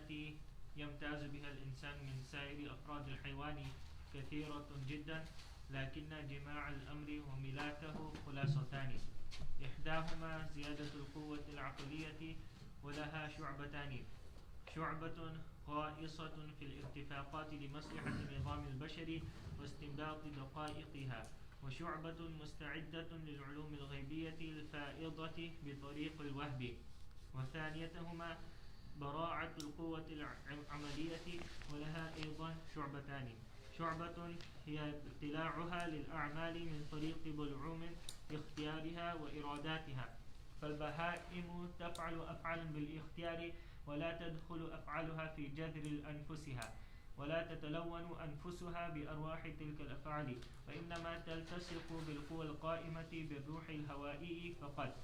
التي يمتاز بها الإنسان من سائر أفراد الحيوان كثيرة جدا، لكن جماع الأمر وملاكه خلاصتان: إحداهما زيادة القوة العقلية، ولها شعبتان: شعبة خائصة في الاتفاقات لمصلحة النظام البشري واستنباط دقائقها، وشعبة مستعدة للعلوم الغيبية الفائضة بطريق الوهب. وثانيتهما براعة القوة العملية، ولها أيضا شعبتان: شعبة هي ابتلاعها للأعمال من طريق بلعوم اختيارها وإراداتها، فالبهائم تفعل أفعالا بالاختيار ولا تدخل أفعالها في جذر أنفسها، ولا تتلون أنفسها بأرواح تلك الأفعال، وإنما تلتصق بالقوى القائمة بالروح الهوائي فقط،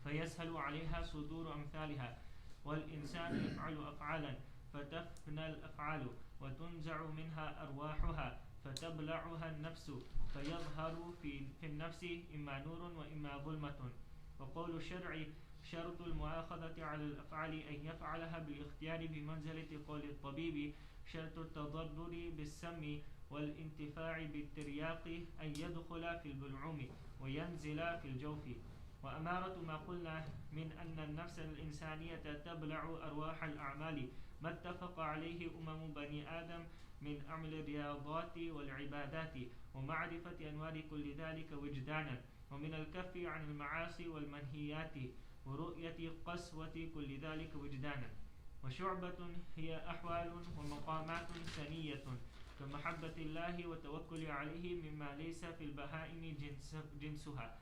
فيسهل عليها صدور أمثالها. والإنسان يفعل أفعالا فتفنى الأفعال وتنزع منها أرواحها فتبلعها النفس، فيظهر في النفس إما نور وإما ظلمة. وقول الشرع: شرط المؤاخذة على الأفعال أن يفعلها بالاختيار بمنزلة قول الطبيب: شرط التضرر بالسم والانتفاع بالترياق أن يدخل في البلعوم وينزل في الجوف. وأمارة ما قلنا من أن النفس الإنسانية تبلع أرواح الأعمال ما اتفق عليه بني آدم من أعمال الرياضات والعبادات، ومعرفة أنواع كل ذلك وجدانا، ومن الكف عن المعاصي والمنهيات، ورؤية قسوة كل ذلك وجدانا. وشعبة هي أحوال ومقامات ثانية كمحبة الله والتوكل عليه مما ليس في البهائم جنسها.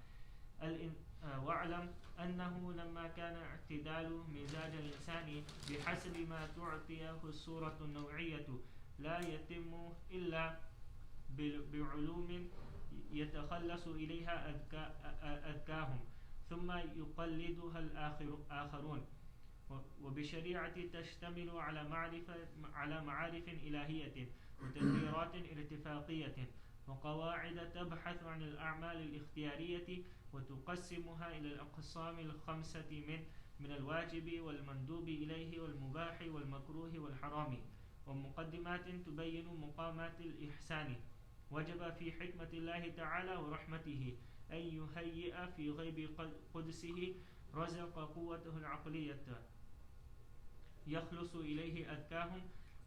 واعلم أنه لما كان اعتدال مزاج الإنسان بحسب ما تعطيه الصورة النوعية لا يتم إلا بعلوم يتخلص إليها أذكاهم ثم يقلدها الآخرون، وبشريعة تشتمل على معارف إلهية وتدبيرات ارتفاقية وقواعد تبحث عن الأعمال الاختيارية وتقسمها إلى الأقسام الخمسة من الواجب والمندوب إليه والمباح والمكروه والحرام، ومقدمات تبين مقامات الإحسان. وجب في حكمة الله تعالى ورحمته أن يهيئ في غيب قدسه رزق قوته العقلية يخلص إليه أذكاهم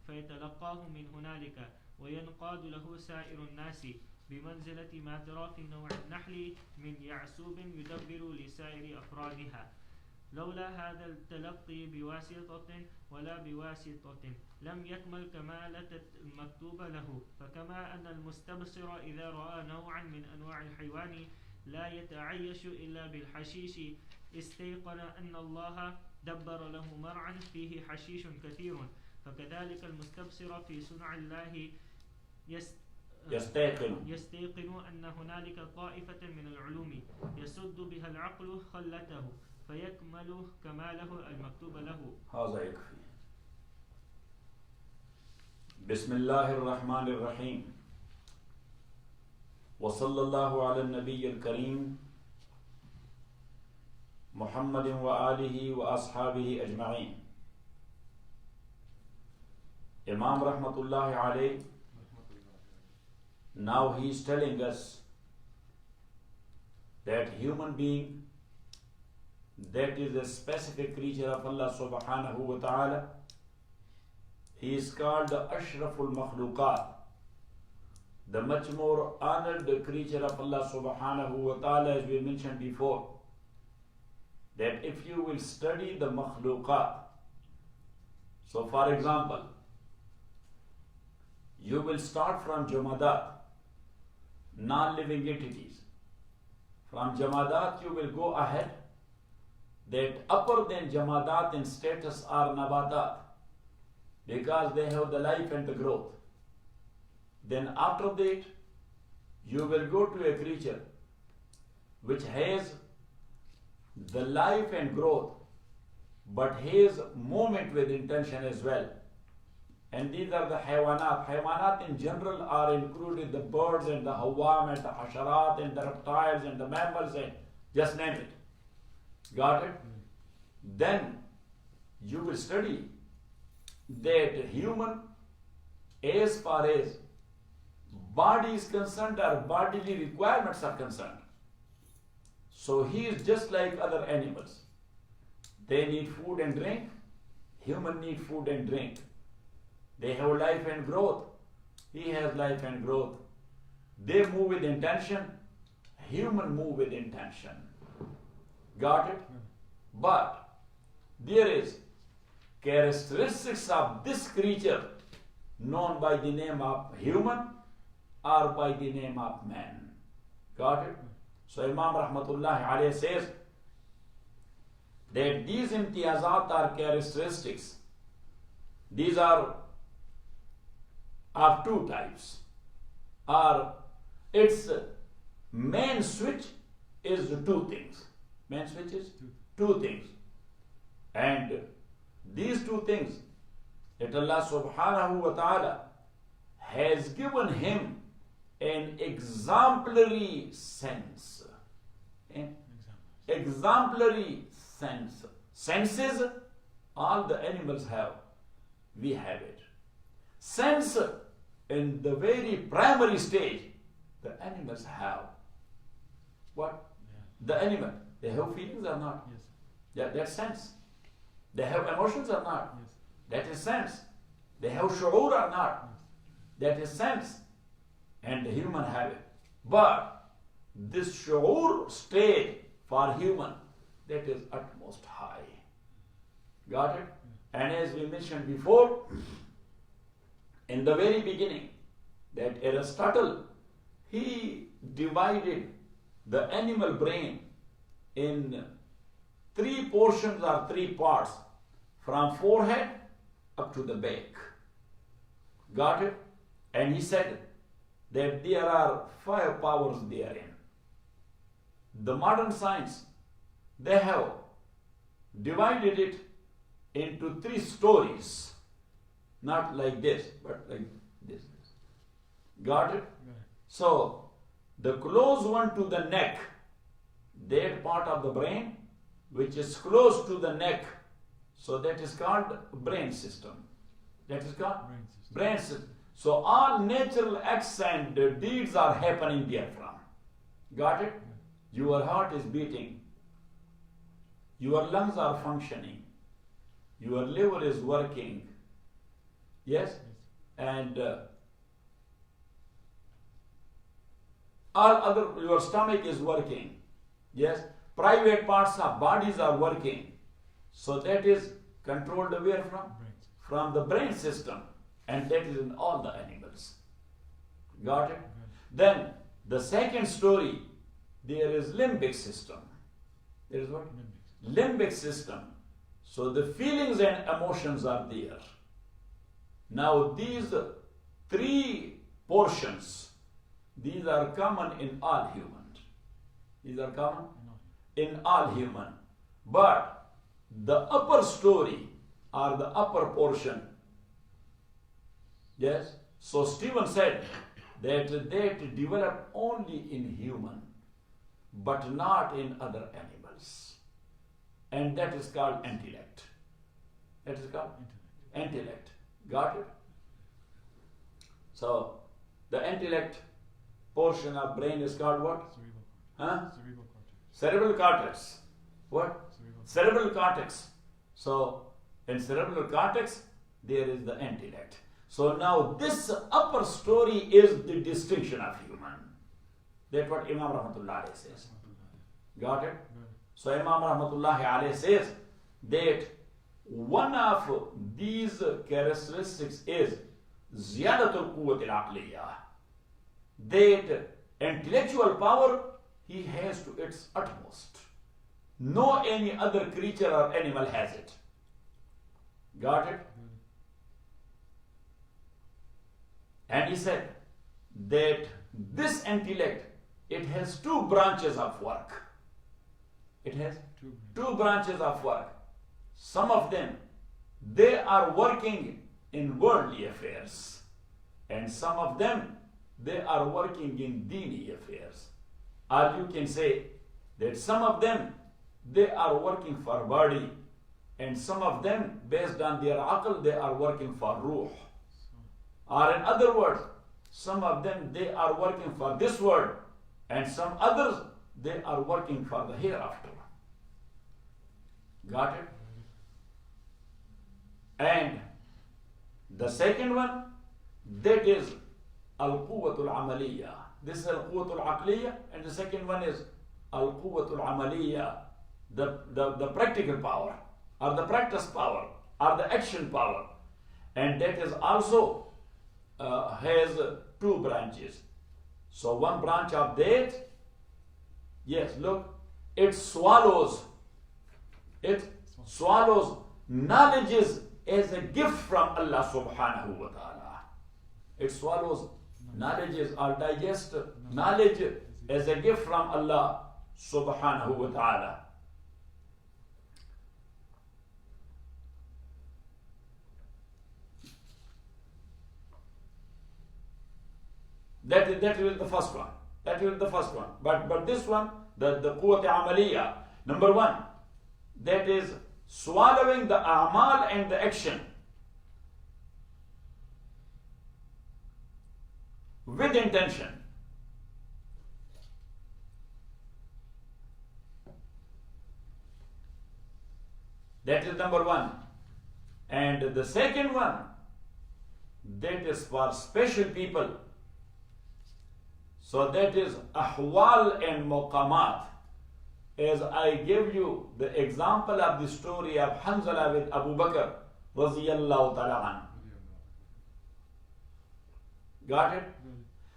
فيتلقاه من هنالك وينقاد له سائر الناس بمنزلة ما ترى في نوع النحل من يعسوب يدبر لسائر أفرادها. لولا هذا التلقي بواسطة ولا بواسطة لم يكمل كمالة المكتوب له. فكما أن المستبصر إذا رأى نوعا من أنواع الحيوان لا يتعيش إلا بالحشيش استيقن أن الله دبر له مرعا فيه حشيش كثير، فكذلك المستبصر في صنع الله يستيقن أن هنالك طائفة من العلوم يسد بها العقل خلته فيكمل كماله المكتوب له. هذا يكفي. بسم الله الرحمن الرحيم، وصلى الله على النبي الكريم محمد وآله وأصحابه أجمعين. Imam Rahmatullahi alayhi, now he is telling us that human being, that is a specific creature of Allah subhanahu wa ta'ala, he is called the Ashraful Makhluqat, the much more honored creature of Allah subhanahu wa ta'ala, as we mentioned before, that if you will study the makhluqat, so for example, you will start from jamadat, non-living entities. From jamadat you will go ahead, that upper than jamadat in status are nabatat, because they have the life and the growth. Then after that you will go to a creature which has the life and growth but has movement with intention as well. And these are the haywanat. Haywanat in general are included the birds and the hawam and the hasharat and the reptiles and the mammals and just name it. Got it? Then you will study that human, as far as body is concerned or bodily requirements are concerned, so he is just like other animals. They need food and drink. Human need food and drink. They have life and growth. He has life and growth. They move with intention. Human move with intention. Got it? But there is characteristics of this creature known by the name of human or by the name of man. Got it? So Imam Rahmatullahi alayhi says that these imtiyazat are characteristics. These are of two types. Or its main switch is two things. Main switch is two things. And these two things that Allah subhanahu wa ta'ala has given him an exemplary sense. An exemplary sense. Senses, all the animals have. We have it. Sense, in the very primary stage, the animals have. What? Yeah. The animal, they have feelings or not? Yes. Yeah, that's sense. They have emotions or not? Yes. That is sense. They have shu'ur or not? Yes. That is sense. And the human have it. But this shu'ur state for human, that is utmost high. Got it? And as we mentioned before, in the very beginning, that Aristotle, he divided the animal brain in three portions or three parts, from forehead up to the back. Got it? And he said that there are 5 powers therein. The modern science, they have divided it into 3 stories. Not like this, but like this. Got it? So, the close one to the neck, that part of the brain which is close to the neck, so that is called brain system. That is called brain system. So all natural acts and deeds are happening therefrom. Got it? Your heart is beating. Your lungs are functioning. Your liver is working. Yes? And all other, your stomach is working. Yes? Private parts of bodies are working. So that is controlled where from? From the brain system. And that is in all the animals. Got it? Then the second story, there is limbic system. There is what? Limbic system. So the feelings and emotions are there. Now these 3 portions, these are common in all humans. These are common in all human. But the upper story or the upper portion, yes, so Stephen said that they develop only in human, but not in other animals. And that is called intellect. That is called intellect. Got it? So, the intellect portion of brain is called what? Cerebral cortex. What? Cerebral cortex. So, in cerebral cortex, there is the intellect. So now this upper story is the distinction of human. That's what Imam Rahmatullahi says. Got it? So Imam Rahmatullahi says that one of these characteristics is Dirayat Ul Riwaya. That intellectual power he has to its utmost. No any other creature or animal has it. Got it? And he said that this intellect, it has 2 branches of work. It has 2 branches of work. Some of them, they are working in worldly affairs. And some of them, they are working in Dini affairs. Or you can say that some of them, they are working for body. and some of them, based on their aql, they are working for ruh. Or in other words, some of them, they are working for this world, and some others, they are working for the hereafter. Got it? And the second one, that is al-quwwatul amaliyya. This is al-quwwatul aqliyya, and the second one is al-quwwatul amaliyya, the practical power, or the practice power, or the action power. And that is also has two branches. So one branch of that, yes, look, it swallows knowledge as a gift from Allah subhanahu wa ta'ala. It swallows knowledge or digests knowledge as a gift from Allah subhanahu wa ta'ala. That is the first one. That is the first one. But this one, the quwwat amaliyya, number one, that is swallowing the a'mal and the action with intention. That is number one. And the second one, that is for special people. So that is ahwal and muqamat. As I gave you the example of the story of Hanzala with Abu Bakr radiyallahu ta'ala an. Got it?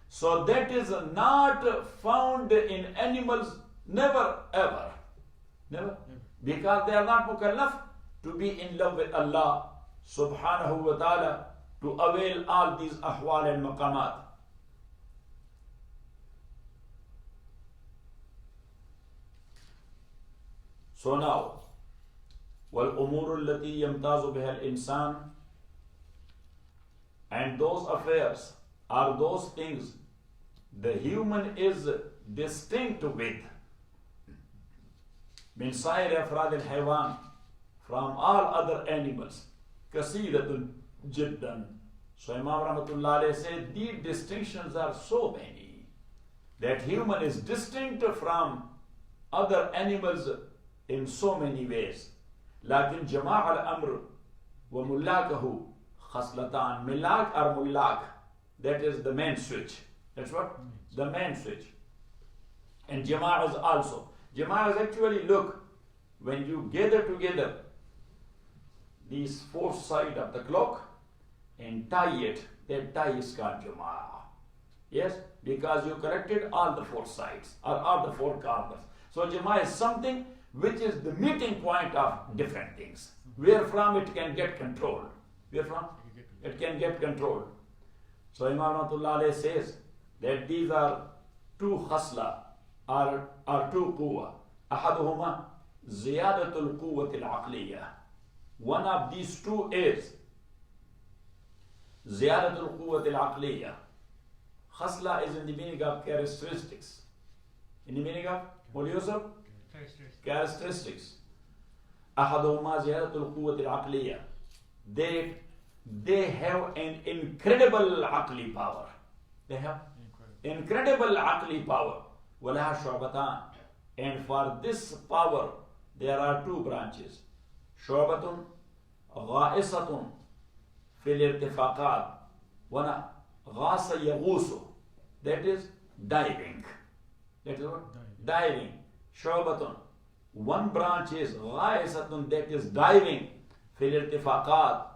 So that is not found in animals, never ever. Never. Because they are not mukallaf to be in love with Allah subhanahu wa ta'ala, to avail all these ahwal and maqamat. So now, وَالْأُمُورُ الَّتِي يَمْتَازُ بِهَا الْإِنسَانِ, and those affairs are those things the human is distinct with, min sa'ir afrad al-haywan, from all other animals, kasiratun jiddan. So Imam Rahmatullah alayhi said these distinctions are so many that human is distinct from other animals in so many ways. Lakin jama' al-amr wa mullakahu khaslatan. Millak or mullak, that is the main switch. That's what? The main switch. And jama' is also. Jama' is actually, look, when you gather together these four sides of the clock and tie it, that tie is called jama'. Yes? Because you collected all the four sides or all the four corners. So jama' is something which is the meeting point of different things, where from it can get controlled. Where from? It can get controlled. So Imam Rahmatullah alayhi says that these are two khasla, or two quwwa. Ahaduhuma ziyadatul quwwatil aqliyah. One of these two is ziyadatul quwwatil aqliyah. Khasla is in the meaning of characteristics. In the meaning of, what do you say? Characteristics. Ahaduhuma ziyadatul quwwatil aqliyah. They have an incredible aqli power. They have incredible aqli power. Walaha shu'batan. And for this power, there are two branches. Shu'batun ghaisatun fil irtifaqat. Wana ghasa yaghusu. That is diving. That is what? Diving. Shu'batun. One branch is ghaisatun, that is diving fil irtifaqat,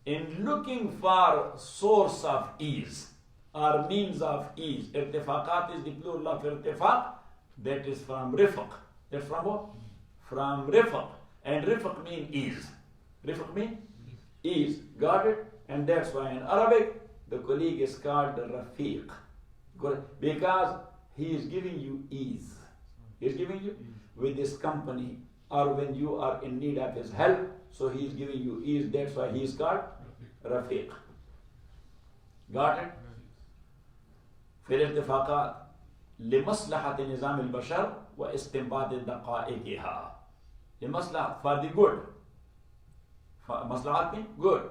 in looking for source of ease or means of ease. Irtifaqat is the plural of irtifaq, that is from rifq. That's from what? From rifq. And rifq means ease. Rifq means ease. Got it? And that's why in Arabic the colleague is called the rafiq. Because he is giving you ease. He is giving you with his company, or when you are in need of his help, so he is giving you ease. That's why he is called Rafiq. Got it? في الاتفاقات لمصلحة نظام البشر واستنباط دقائقها. لمصلحة, for the good Maslahat means good.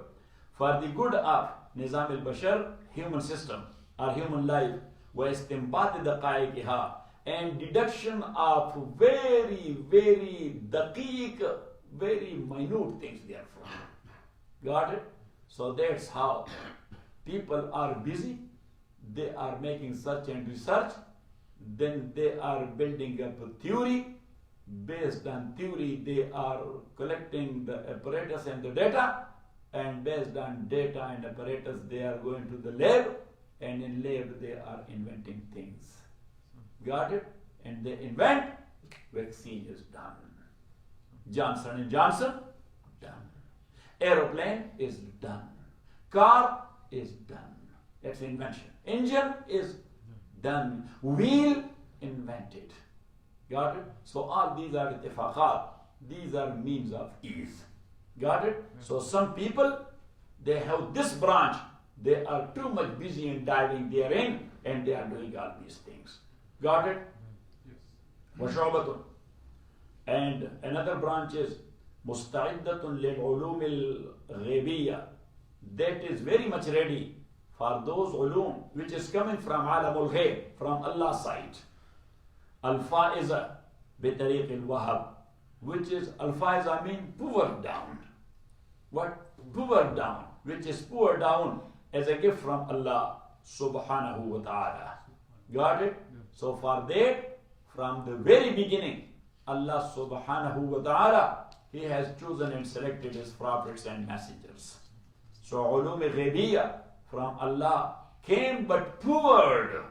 For the good of Nizam al-Bashar, human system or human life, وَإِسْتِنْبَاطِ دَقَائِقِهَا, and deduction of very, very daqiq, very minute things therefrom. Got it? So that's how people are busy. They are making search and research. Then they are building up a theory. Based on theory, they are collecting the apparatus and the data. And based on data and apparatus, they are going to the lab. And in lab, they are inventing things. Got it? And they invent, vaccine is done. Johnson & Johnson, done. Aeroplane is done. Car is done. That's invention. Engine is done. Wheel, invented. Got it? So all these are ittifaqat. These are means of ease. Got it? So some people, they have this branch. They are too much busy in diving therein, and they are doing all these things. Got it? Yes. And another branch is musta'iddatun lil ulum al ghaybiyya. That is very much ready for those ulum which is coming from alam al ghayb, from Allah's side. Al faiza bi tariq al wahab, which is al faiza mean poured down. What? Poured down, which is poured down as a gift from Allah subhanahu wa ta'ala. Got it? So for that, from the very beginning, Allah subhanahu wa ta'ala, He has chosen and selected His prophets and messengers. So ulum ghaybiyya from Allah came but poured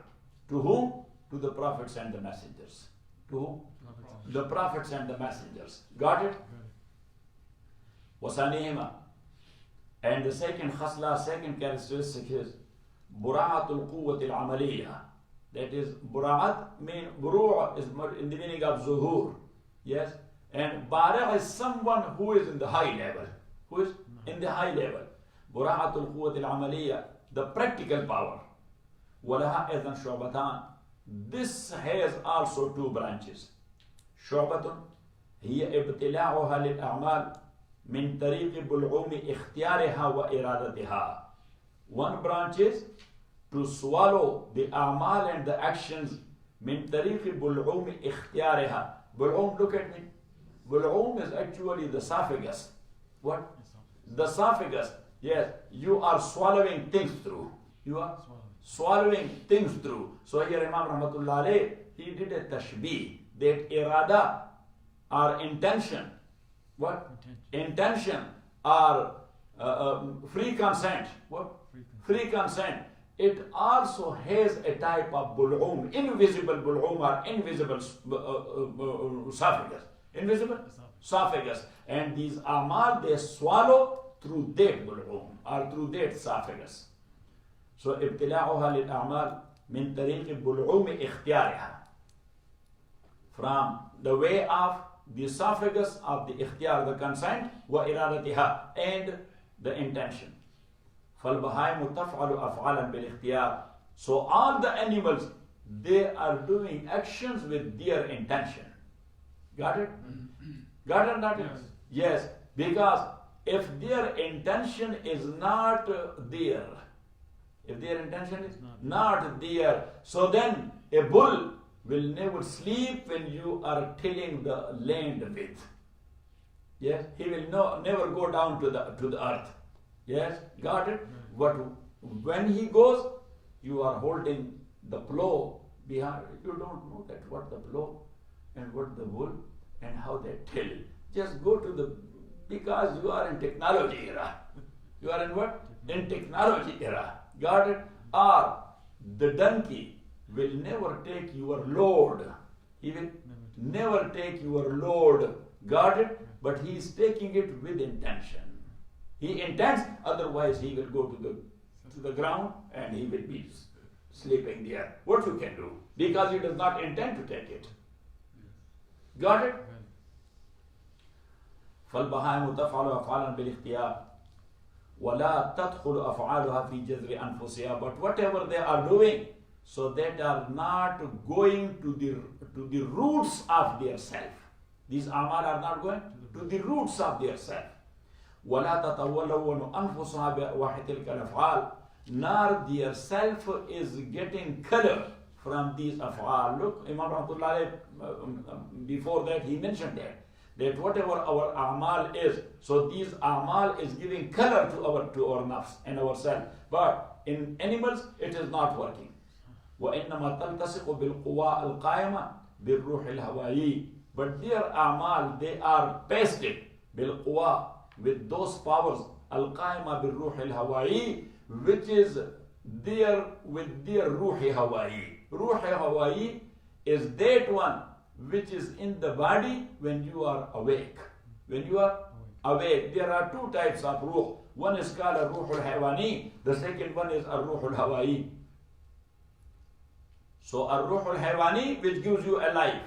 to whom? To the prophets and the messengers. To whom? The prophets and the messengers. Got it? Wasanihima. And the second khasla, second characteristic is Bura'atul Quwwatil Amaliyah. That is, Bura'at mean, Buru' is in the meaning of Zuhur. Yes? And Baragh is someone who is in the high level. Who is in the high level. Bura'atul Quwwatil Amaliyah, the practical power. Walaha Azan Shubatan. This has also two branches. Shubatun, hiya ibtila'uha lil a'mal min tariqi bul'umi ikhtiyariha wa iradatiha. One branch is to swallow the a'mal and the actions min tariqi bul'umi ikhtiyariha. Bul'um, look at me. Bul'um is actually the esophagus. What? The esophagus. Yes, you are swallowing things through. You are swallowing things through. So here Imam Rahmatullah alayh, he did a tashbih, that irada or intention. What? Intention or free consent. What? Free consent. It also has a type of bul'um, invisible bul'um or invisible esophagus. Invisible esophagus. And these amal, they swallow through that bul'um or through that esophagus. So, ibtila'uha lil a'mal min tariq bul'um ikhtiyariha. From the way of the esophagus of the ikhtiyar, the consent, wa iradatiha, and the intention. فَالْبَهَائِمُ تَفْعَلُ أَفْعَالًا بِالْإِخْتِيَارِ. So all the animals, they are doing actions with their intention. Got it? Got it or not? Yes. Yes, because if their intention is not there, if their intention is not there, so then a bull will never sleep when you are tilling the land with. Yes, he will never go down to the earth. Yes, got it? But when he goes, you are holding the plow behind. You don't know that what the plow and what the bull and how they till. Just go to the, because you are in technology era. You are in what? In technology era. Got it? Or the donkey will never take your load. He will never take your load. Got it? But he is taking it with intention. He intends, otherwise he will go to the ground and he will be sleeping there. What you can do? Because he does not intend to take it. Got it? فَالْبَهَائِمُ تَفْعَلُ أَفْعَالًا بِالْإِخْتِيَارِ وَلَا تَدْخُلُ أَفْعَالُهَا فِي جَذْرِ أَنفُسِهَا. But whatever they are doing, so that are not going to the roots of their self. These amal are not going to the roots of their self. وَلَا تَتَوَلَّوْنُ أَنفُسَهَا بِأَرْوَاحِ تِلْكَ الْأَفْعَالِ. Nor their self is getting color from these af'al. Look, Imam Rahmatullah, before that he mentioned that whatever our a'mal is, so these a'mal is giving color to our nafs and ourselves. But in animals, it is not working. وَإِنَّمَا تَلْتَصِقُ بِالْقُوَىٰ الْقَائِمَةِ بِالرُّوحِ الْهَوَائِيِّ. But their a'mal, they are pasted بالقوى, with those powers, القائمة بالروح الهوائي, which is there with their ruhi hawaii. Ruhi hawaii is that one which is in the body when you are awake. When you are awake, there are two types of ruh. One is called a ruhul haywani, the second one is a ruhul hawaii. So a ruhul haywani, which gives you a life.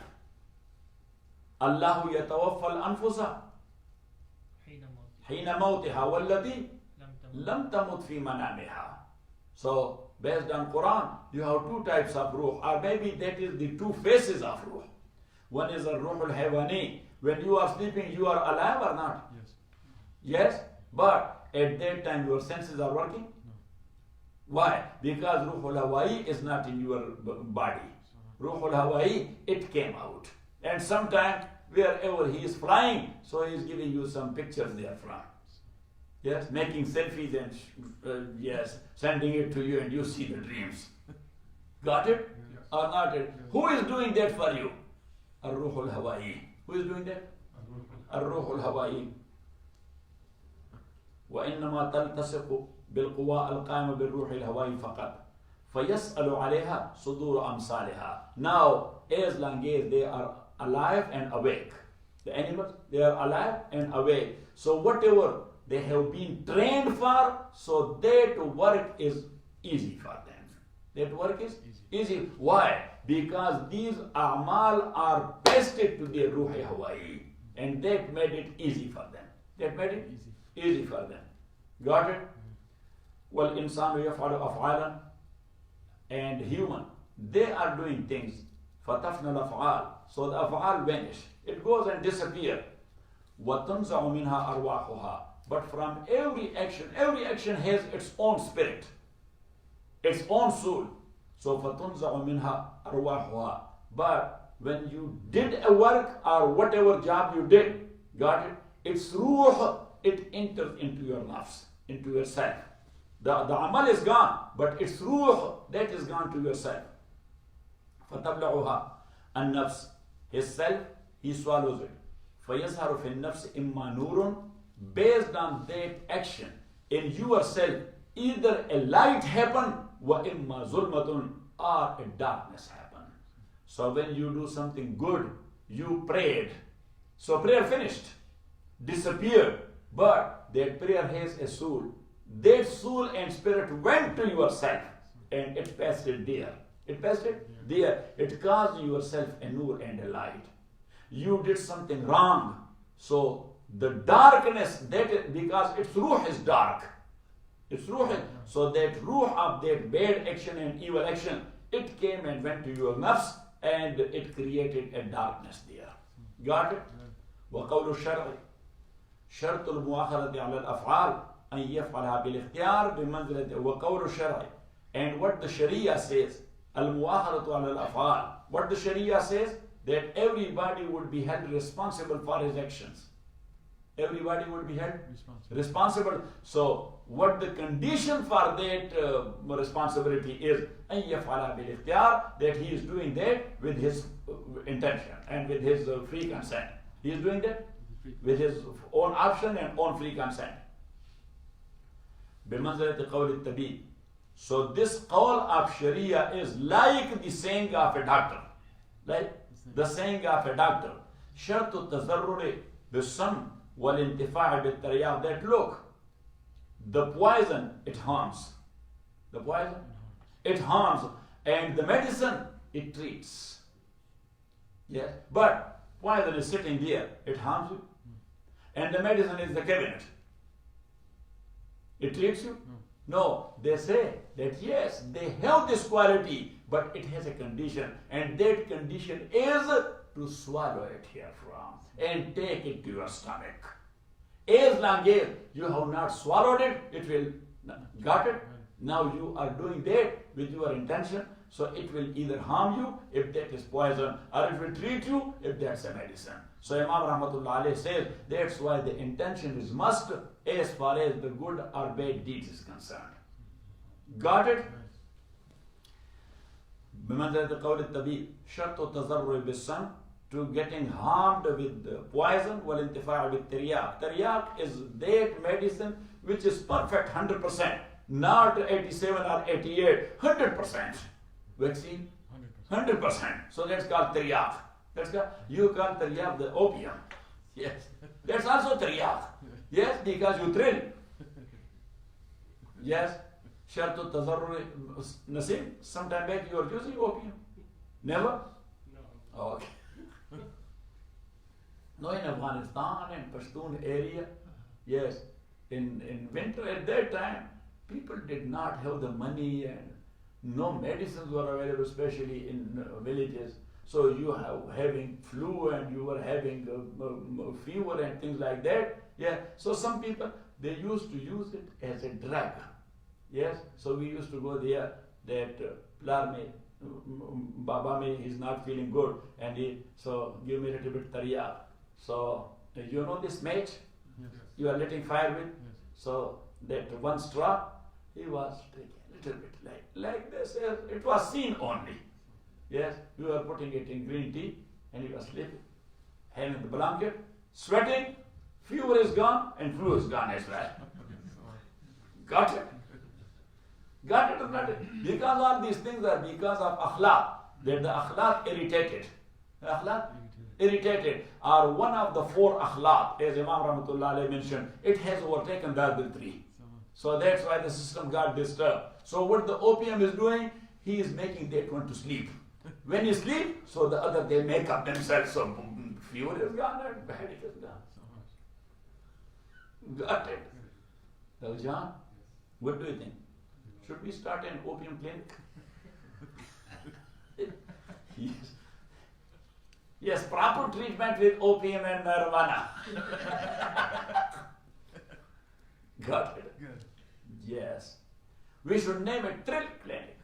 Allahu yatawaffal anfusa hina mawtiha wallati lam tamut fi manamiha. So based on Quran, you have two types of ruh, or maybe that is the two faces of ruh. One is a ruhul haywani. When you are sleeping, you are alive or not? Yes. Yes, but at that time your senses are working. No. Why? Because ruhul hawaii is not in your body. Ruhul hawaii, it came out. And sometimes wherever he is flying, so he is giving you some pictures there from. Yes, making selfies and yes, sending it to you and you see the dreams. Got it? Yes. Or not it? Yes. Who is doing that for you? Ar-Ruhul Hawaii. Who is doing that? Ar-Ruhul Hawaii. وإنما تلتصق بالقوى القائمة بالروح الهوائي فقط فيسأل عليها صدور أمثالها. Now, as long as they are alive and awake, the animals, they are alive and awake. So whatever they have been trained for, so that work is easy for them. That work is easy. Why? Because these a'mal are pasted to their ruhi hawaii, and that made it easy for them. That made it easy for them. Got it? Well, insanu yaf'alu af'alan, and human, they are doing things. Fatafna al-af'al, so the af'al vanish. It goes and disappears. وَتُنْزَعُ مِنْهَا أَرْوَاحُهَا. But from every action has its own spirit, its own soul. So فَتُنْزَعُ مِنْهَا أَرْوَاحُهَا. But when you did a work or whatever job you did, got it? Its ruh, it enters into your nafs, into yourself. The amal is gone, but its ruh, that is gone to yourself. فَتَبْلَعُهَا النَّفْس. His self, he swallows it. فَيَظْهَرُ فِي النَّفْسِ إِمَّا نُورٌ. Based on that action in yourself, either a light happen, وَإِمَّا ظُلْمَةٌ, or a darkness happen. So when you do something good, you prayed. So prayer finished, disappeared, but that prayer has a soul. That soul and spirit went to yourself and it passed it there. It passed it there. It caused yourself a nur and a light. You did something wrong. So the darkness, that because its ruh is dark. Its ruh is, so that ruh of that bad action and evil action, it came and went to your nafs and it created a darkness there. Got it? وقول الشرع شرط المؤاخذة على الأفعال أن يفعلها بالاختيار بمنزلة وقول الشرع. And what the Sharia says, المؤاخذة على الأفعال. What the Sharia says, that everybody would be held responsible for his actions. Everybody would be held responsible. So what the condition for that responsibility is, أن يفعلها بالاختيار, that he is doing that with his intention and with his free consent. He is doing that with his own option and own free consent. بمنزلة قول الطبيب. So this qawl of Sharia is like the saying of a doctor. Like the saying of a doctor. شرط التضرر بالسم والانتفاع بالترياق. That look, the poison, it harms. The poison, it harms. And the medicine, it treats. Yes, but poison is sitting there, it harms you. And the medicine is the cabinet. It treats you? No, they say that yes, they have this quality, but it has a condition, and that condition is to swallow it here from and take it to your stomach. As long as you have not swallowed it, it will, got it? Now you are doing that with your intention, so it will either harm you if that is poison, or it will treat you if that's a medicine. So Imam Rahmatullah Alayhi says, that's why the intention is must as far as the good or bad deeds is concerned. Got it? بمنزلة قول الطبيب شرط التضرر بالسم, to getting harmed with the poison, والانتفاع بالترياق. Tariaq is that medicine which is perfect 100%, not 87 or 88, 100%. Vaccine 100%. So that's called tariaq. That's called, you call tariaq the opium. Yes, that's also tariaq. Yes, because you thrill. Yes. Shart al-Tazarrur Nasim, sometime back you are using opium? Never? No. Okay. No, in Afghanistan and Pashtun area, yes, in winter at that time, people did not have the money and no medicines were available, especially in villages. So you have having flu and you were having fever and things like that. Yeah. So some people, they used to use it as a drug. Yes, so we used to go there, that Baba me, he's not feeling good, and so give me a little bit tariaq. So, you know this match? Yes. You are letting fire with? Yes. So, that one straw, he was taking a little bit like this, it was seen only. Yes, we were putting it in green tea, and he was sleeping, having the blanket, sweating, fever is gone, and flu is gone as well. Got it? Got it or not? Because all these things are because of akhlaq, that the akhlaq irritated. Akhlaq irritated are one of the four akhlaq, as Imam Rahmatullah Alayhi mentioned. It has overtaken the other three. So that's why the system got disturbed. So what the opium is doing, he is making that one to sleep. When you sleep, so the other they make up themselves. So fever is gone and headache is gone. Got it? So John, what do you think? Should we start an opium clinic? Yes. Yes, proper treatment with opium and marijuana. Got it? Good. Yes. We should name it Thrill Clinic.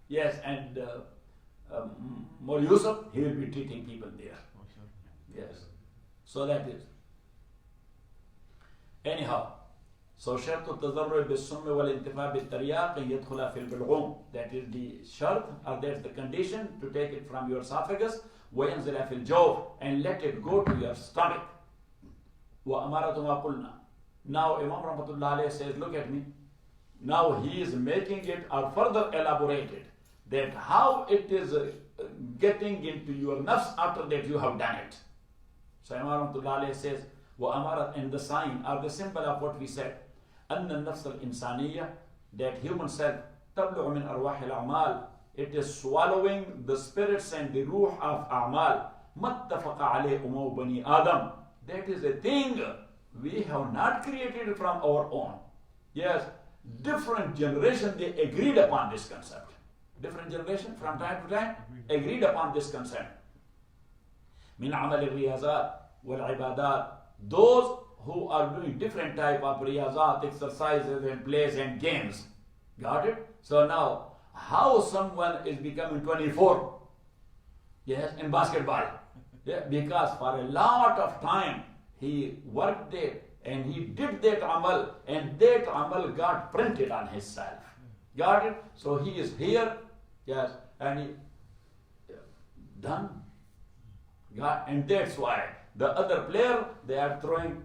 Yes, and Mol Yusuf, he will be treating people there. Yes. So that is. Anyhow. So شرط التضرر بالسم والانتفاع بالترياق يدخل في البلغوم. That is the shart, or that's the condition to take it from your esophagus. وينزل في الجوف, and let it go to your stomach. وأمارة ما قلنا. Now Imam Rahmatullah Alayhi says, look at me. Now he is making it or further elaborated that how it is getting into your nafs after that you have done it. So Imam Rahmatullah Alayhi says, وأمارة, and the sign or the symbol of what we said. أن النفس الإنسانية, that human self, تبلع من أرواح الأعمال, it is swallowing the spirits and the ruh of أعمال. ما اتفق عليه أمو بني آدم, that is a thing we have not created from our own. Yes, different generation they agreed upon this concept. Different generation from time to time agreed upon this concept. من عمل الرياضات والعبادات, those who are doing different type of riyazat, exercises and plays and games. Got it? So now, how someone is becoming 24? Yes, in basketball. Yeah, because for a lot of time, he worked there and he did that amal, and that amal got printed on his self. Got it? So he is here, yes, and he done. And that's why the other player, they are throwing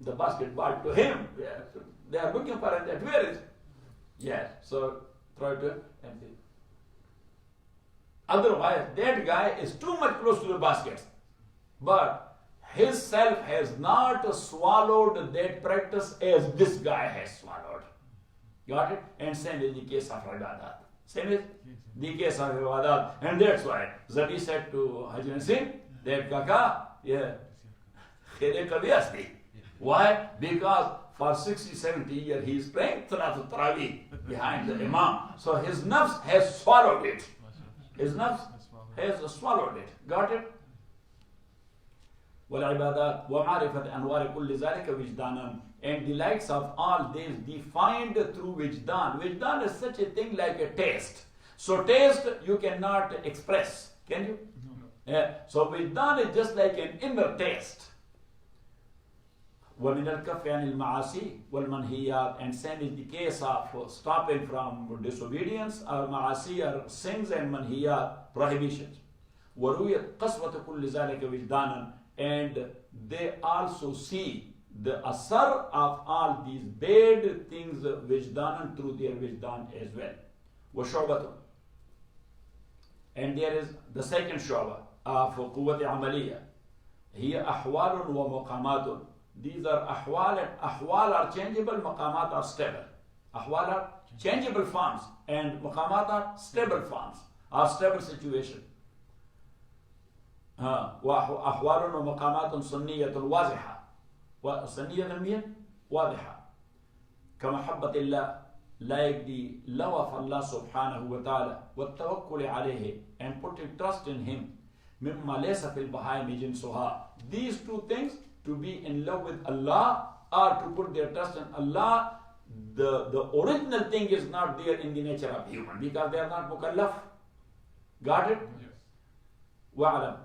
the basketball to him. Yes. They are looking for it. Where is it? Yes. So throw it to him and see. Otherwise, that guy is too much close to the basket. But his self has not swallowed that practice as this guy has swallowed. Got it? And same is the case of Ibadat. Same is the case of Ibadat. And that's why Zabi said to Haji Nasim, that Kaka, yeah, why? Because for 60, 70 years he is praying Salatul Tarawih behind the Imam. So his nafs has swallowed it. His nafs has swallowed it. Got it? والعبادات ومعرفة أنوار كل ذلك وجدانا, and delights of all these defined through wajdan. Wajdan is such a thing like a taste. So taste you cannot express, can you? No. So wajdan is just like an inner taste. وَمِنَ الْكَفِّ عَنِ الْمَعَاصِي وَالْمَنْهِيَاتِ, and same is the case of stopping from disobedience or ma'asi or sins and manhiyat, prohibitions. وَرُوِيَتْ قَسْوَةُ كُلِّ ذَلِكَ وِجْدَانًا, and they also see the asar of all these bad things wajdanan through their wajdan as well. وَشُعْبَةٌ, and there is the second shu'bah of قوة عملية, هي أحوال ومقامات. These are ahwal, and ahwal are changeable, maqamat are stable. Ahwal are changeable forms and maqamat are stable forms, or stable situation. وأحوال ومقامات سنية واضحة, سنية واضحة كمحبة الله, like the love of Allah subhanahu wa ta'ala, والتوكل عليه, and putting trust in Him, مما ليس في البهائم جنسها. These two things, to be in love with Allah or to put their trust in Allah, the original thing is not there in the nature of human, because they are not mukallaf. Got it? Yes. وَعَلَمْ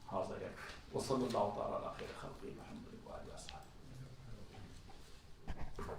هذا يكفي. وصلى الله تعالى على خير خلقه.